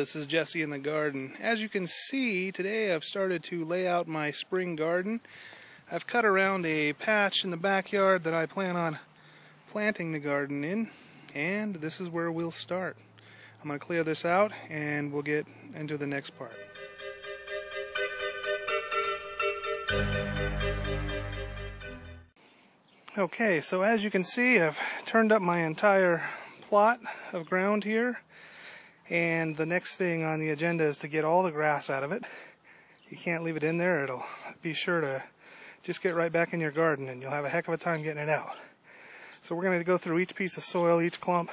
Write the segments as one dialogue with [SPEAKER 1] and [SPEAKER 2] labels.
[SPEAKER 1] this is Jesse in the garden. As you can see, today I've started to lay out my spring garden. I've cut around a patch in the backyard that I plan on planting the garden in, and this is where we'll start. I'm going to clear this out and we'll get into the next part. Okay, so as you can see, I've turned up my entire plot of ground here, and the next thing on the agenda is to get all the grass out of it. You can't leave it in there. It'll be sure to just get right back in your garden and you'll have a heck of a time getting it out. So we're going to go through each piece of soil, each clump.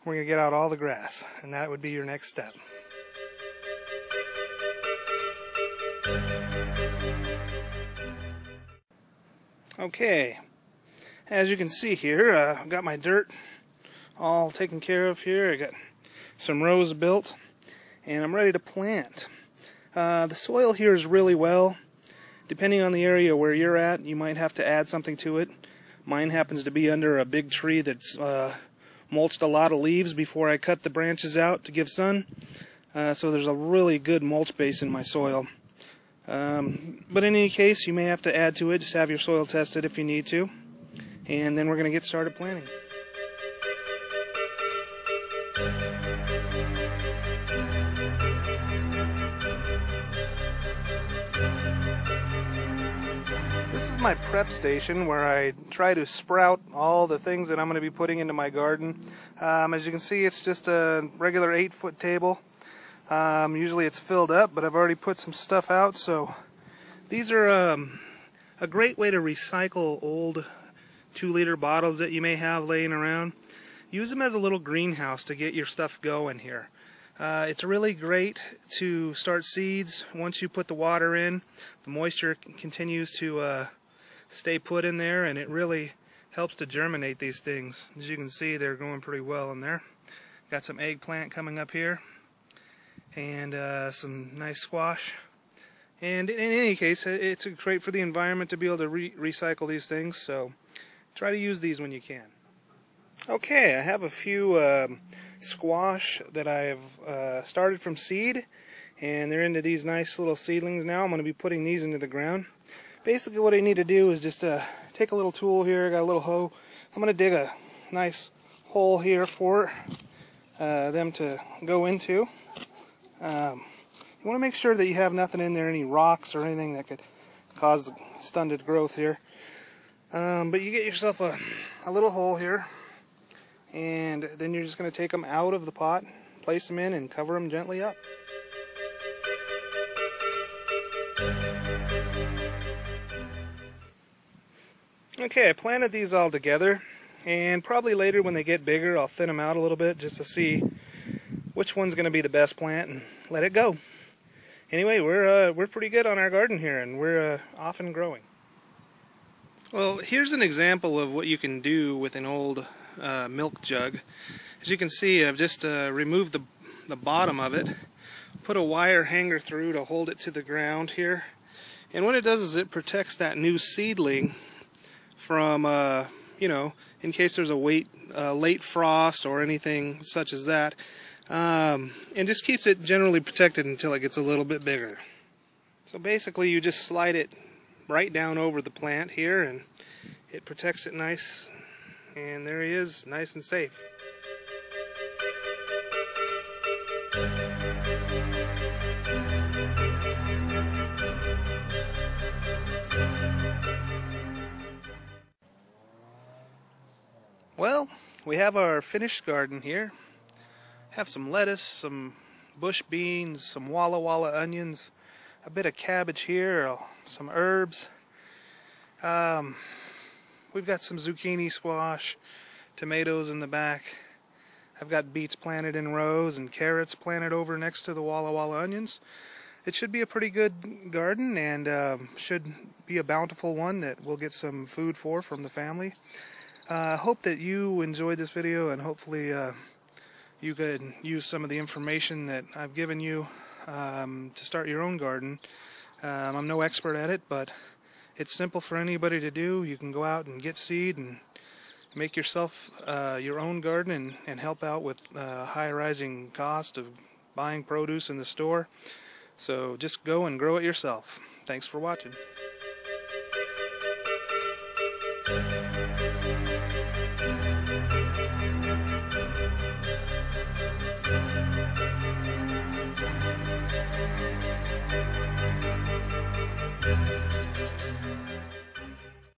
[SPEAKER 1] We're going to get out all the grass, and that would be your next step. Okay, as you can see here, I've got my dirt all taken care of here. I got some rows built, and I'm ready to plant. The soil here is really well. Depending on the area where you're at, you might have to add something to it. Mine happens to be under a big tree that's mulched a lot of leaves before I cut the branches out to give sun. So there's a really good mulch base in my soil. But in any case, you may have to add to it. Just have your soil tested if you need to. And then we're going to get started planting. This is my prep station where I try to sprout all the things that I'm going to be putting into my garden. As you can see, it's just a regular 8-foot table. Usually it's filled up, but I've already put some stuff out. So these are a great way to recycle old 2-liter bottles that you may have laying around. Use them as a little greenhouse to get your stuff going here. It's really great to start seeds. Once you put the water in, the moisture continues to stay put in there, and it really helps to germinate these things. As you can see, they're going pretty well in there. Got some eggplant coming up here, and some nice squash. And in any case, it's great for the environment to be able to recycle these things, so try to use these when you can. Okay, I have a few squash that I've started from seed, and they're into these nice little seedlings now. I'm going to be putting these into the ground. Basically what I need to do is just take a little tool here. I got a little hoe. I'm going to dig a nice hole here for them to go into. You want to make sure that you have nothing in there, any rocks or anything that could cause the stunted growth here. But you get yourself a little hole here, and then you're just going to take them out of the pot, place them in, and cover them gently up. Okay, I planted these all together, and probably later when they get bigger I'll thin them out a little bit just to see which one's going to be the best plant and let it go. Anyway, we're pretty good on our garden here, and we're off and growing. Well, here's an example of what you can do with an old milk jug. As you can see, I've just removed the bottom of it, put a wire hanger through to hold it to the ground here, and what it does is it protects that new seedling from, you know, in case there's a late frost or anything such as that, and just keeps it generally protected until it gets a little bit bigger. So basically you just slide it right down over the plant here, and it protects it nice, and there he is, nice and safe. Well, we have our finished garden here. Have some lettuce, some bush beans, some Walla Walla onions, a bit of cabbage here, some herbs. We've got some zucchini squash, tomatoes in the back. I've got beets planted in rows and carrots planted over next to the Walla Walla onions. It should be a pretty good garden, and should be a bountiful one that we'll get some food from the family. Hope that you enjoyed this video, and hopefully you could use some of the information that I've given you to start your own garden. I'm no expert at it, but it's simple for anybody to do. You can go out and get seed and make yourself your own garden and help out with high rising cost of buying produce in the store. So just go and grow it yourself. Thanks for watching.